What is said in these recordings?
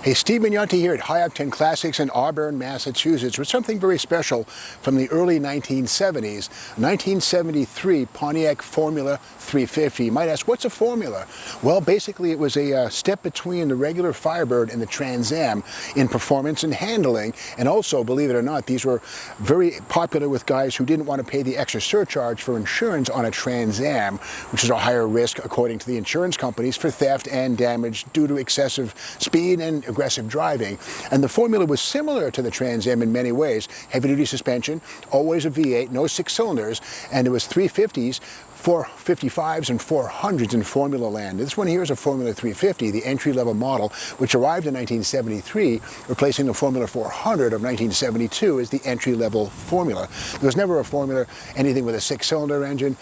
Hey, Steve Magnante here at High-Octane Classics in Auburn, Massachusetts, with something very special from the early 1970s. 1973 Pontiac Formula 350. You might ask, what's a Formula? Well, basically it was a step between the regular Firebird and the Trans Am in performance and handling. And also, believe it or not, these were very popular with guys who didn't want to pay the extra surcharge for insurance on a Trans Am, which is a higher risk, according to the insurance companies, for theft and damage due to excessive speed and aggressive driving. And the Formula was similar to the Trans Am in many ways. Heavy-duty suspension, always a V8, no 6 cylinders, and it was 350s, 455s and 400s in Formula land. This one here is a Formula 350, the entry-level model, which arrived in 1973, replacing the Formula 400 of 1972 as the entry-level Formula. There was never a Formula, anything with a 6-cylinder engine.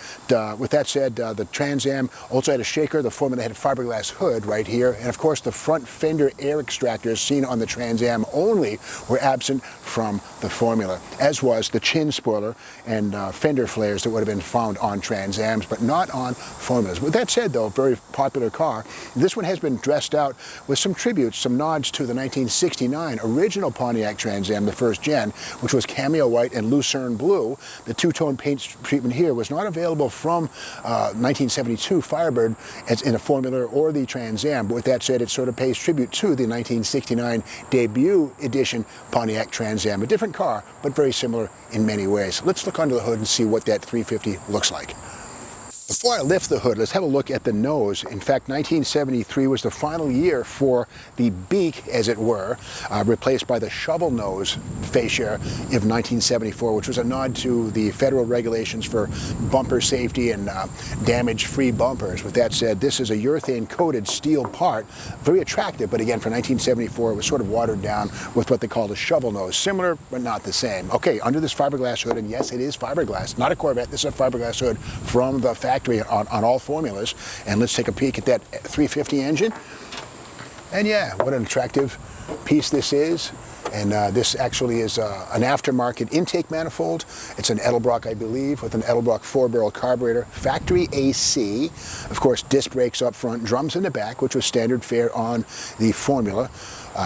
With that said, the Trans Am also had a shaker. The Formula had a fiberglass hood right here. And of course, the front fender air extractors seen on the Trans Am only were absent from the Formula, as was the chin spoiler and fender flares that would have been found on Trans Am, but not on Formulas. With that said, though, a very popular car. This one has been dressed out with some tributes, some nods to the 1969 original Pontiac Trans Am, the first gen, which was cameo white and lucerne blue. The two-tone paint treatment here was not available from 1972 Firebird as in a Formula or the Trans Am. But with that said, it sort of pays tribute to the 1969 debut edition Pontiac Trans Am. A different car, but very similar in many ways. Let's look under the hood and see what that 350 looks like. Before I lift the hood, let's have a look at the nose. In fact, 1973 was the final year for the beak, as it were, replaced by the shovel nose fascia of 1974, which was a nod to the federal regulations for bumper safety and damage-free bumpers. With that said, this is a urethane-coated steel part, very attractive, but again, for 1974, it was sort of watered down with what they called a shovel nose. Similar, but not the same. Okay, under this fiberglass hood, and yes, it is fiberglass, not a Corvette, this is a fiberglass hood from the factory on all Formulas. And let's take a peek at that 350 engine. And yeah, what an attractive piece this is. And this actually is an aftermarket intake manifold. It's an Edelbrock, I believe, with an Edelbrock 4-barrel carburetor, factory AC. Of course, disc brakes up front, drums in the back, which was standard fare on the Formula.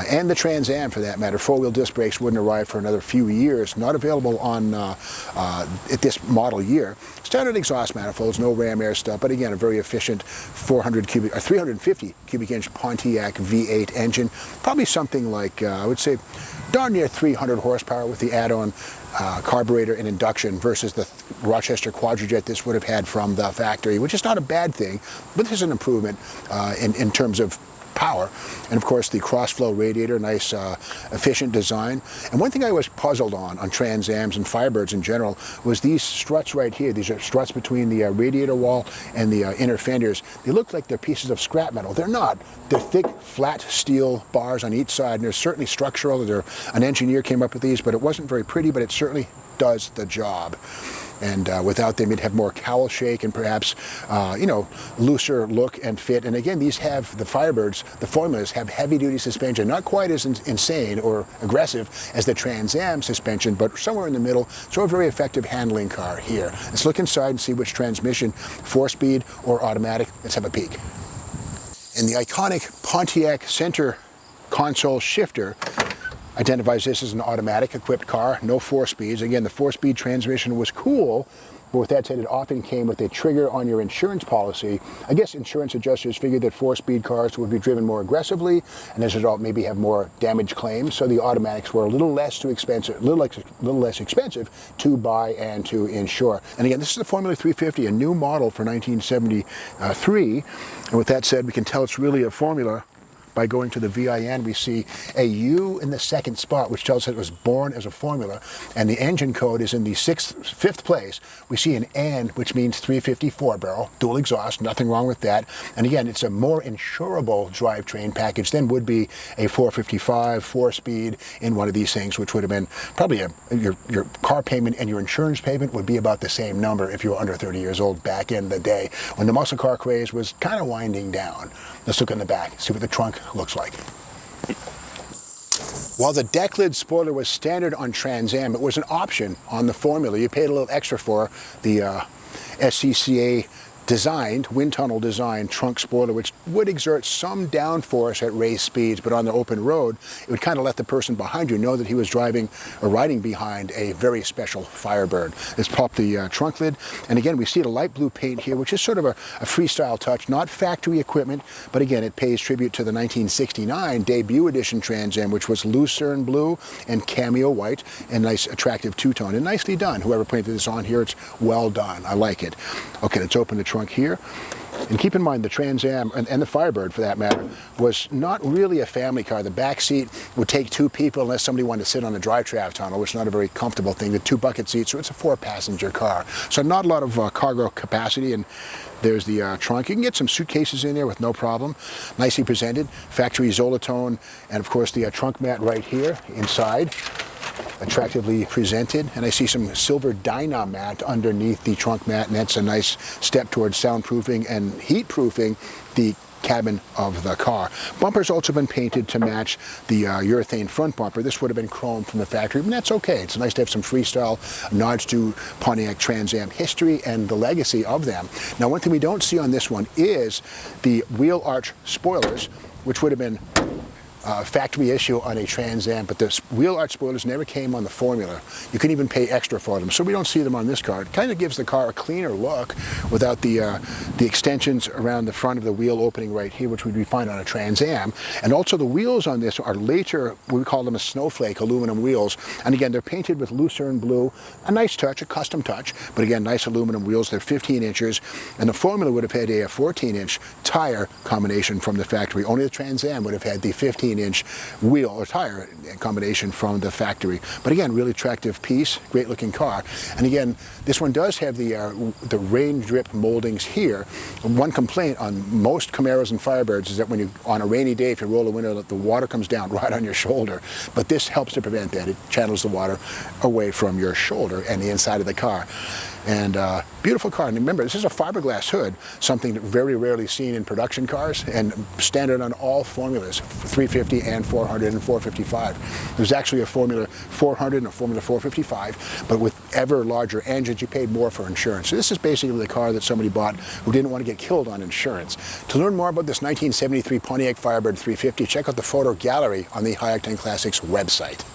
And the Trans Am, for that matter. 4-wheel disc brakes wouldn't arrive for another few years. Not available on at this model year. Standard exhaust manifolds, no ram air stuff, but again, a very efficient 350 cubic inch Pontiac V8 engine. Probably something like, I would say, darn near 300 horsepower with the add-on carburetor and induction versus the Rochester Quadrajet this would have had from the factory, which is not a bad thing, but this is an improvement in terms of power. And of course the cross-flow radiator, nice efficient design. And one thing I was puzzled on Trans Ams and Firebirds in general was these struts right here. These are struts between the radiator wall and the inner fenders. They look like they're pieces of scrap metal. They're not. They're thick, flat steel bars on each side, and they're certainly structural. An engineer came up with these, but it wasn't very pretty, but it certainly does the job. And without them, you'd have more cowl shake and perhaps, looser look and fit. And again, these have, the Firebirds, the Formulas, have heavy-duty suspension, not quite as insane or aggressive as the Trans Am suspension, but somewhere in the middle. So a very effective handling car here. Let's look inside and see which transmission, 4-speed or automatic. Let's have a peek. And the iconic Pontiac center console shifter identifies this as an automatic equipped car, no 4 speeds. Again, the 4-speed transmission was cool, but with that said, it often came with a trigger on your insurance policy. I guess insurance adjusters figured that 4-speed cars would be driven more aggressively, and as a result, maybe have more damage claims. So the automatics were a little less expensive to buy and to insure. And again, this is the Formula 350, a new model for 1973. And with that said, we can tell it's really a Formula. By going to the VIN, we see a U in the second spot, which tells us it was born as a Formula, and the engine code is in the 5th place. We see an N, which means 354 barrel, dual exhaust, nothing wrong with that. And again, it's a more insurable drivetrain package than would be a 455, 4-speed in one of these things, which would have been probably your car payment and your insurance payment would be about the same number if you were under 30 years old back in the day, when the muscle car craze was kind of winding down. Let's look in the back, see what the trunk looks like. While the deck lid spoiler was standard on Trans Am, it was an option on the Formula. You paid a little extra for the SCCA designed, wind tunnel designed trunk spoiler, which would exert some downforce at race speeds, but on the open road, it would kind of let the person behind you know that he was driving or riding behind a very special Firebird. Let's pop the trunk lid, and again, we see the light blue paint here, which is sort of a freestyle touch, not factory equipment, but again, it pays tribute to the 1969 debut edition Trans Am, which was lucerne blue and cameo white, and nice attractive two-tone, and nicely done. Whoever painted this on here, it's well done. I like it. Okay, let's open the trunk here. And keep in mind, the Trans Am, and the Firebird for that matter, was not really a family car. The back seat would take two people unless somebody wanted to sit on the drive-track tunnel, which is not a very comfortable thing. The two bucket seats, so it's a four-passenger car. So not a lot of cargo capacity, and there's the trunk. You can get some suitcases in there with no problem. Nicely presented, factory Zolatone, and of course the trunk mat right here inside. Attractively presented, and I see some silver Dynamat underneath the trunk mat, and that's a nice step towards soundproofing and heat-proofing the cabin of the car. Bumper's also been painted to match the urethane front bumper. This would have been chrome from the factory, but that's okay. It's nice to have some freestyle nods to Pontiac Trans Am history and the legacy of them. Now, one thing we don't see on this one is the wheel arch spoilers, which would have been factory issue on a Trans Am, but the wheel arch spoilers never came on the formula. You can even pay extra for them, so we don't see them on this car. It kind of gives the car a cleaner look without the extensions around the front of the wheel opening right here, which we find on a Trans Am. And also the wheels on this are later, we call them a snowflake aluminum wheels, and again, they're painted with lucerne blue. A nice touch, a custom touch, but again, nice aluminum wheels. They're 15 inches, and the formula would have had a 14-inch tire combination from the factory. Only the Trans Am would have had the 15-inch wheel or tire combination from the factory. But again, really attractive piece, great looking car. And again, this one does have the rain drip moldings here. One complaint on most Camaros and Firebirds is that when you, on a rainy day, if you roll the window, the water comes down right on your shoulder. But this helps to prevent that. It channels the water away from your shoulder and the inside of the car. And beautiful car. And remember, this is a fiberglass hood, something that very rarely seen in production cars, and standard on all formulas, 350 and 400 and 455. There's actually a Formula 400 and a Formula 455, but with ever larger engines, you paid more for insurance. So this is basically the car that somebody bought who didn't want to get killed on insurance. To learn more about this 1973 Pontiac Firebird 350, check out the photo gallery on the High Octane Classics website.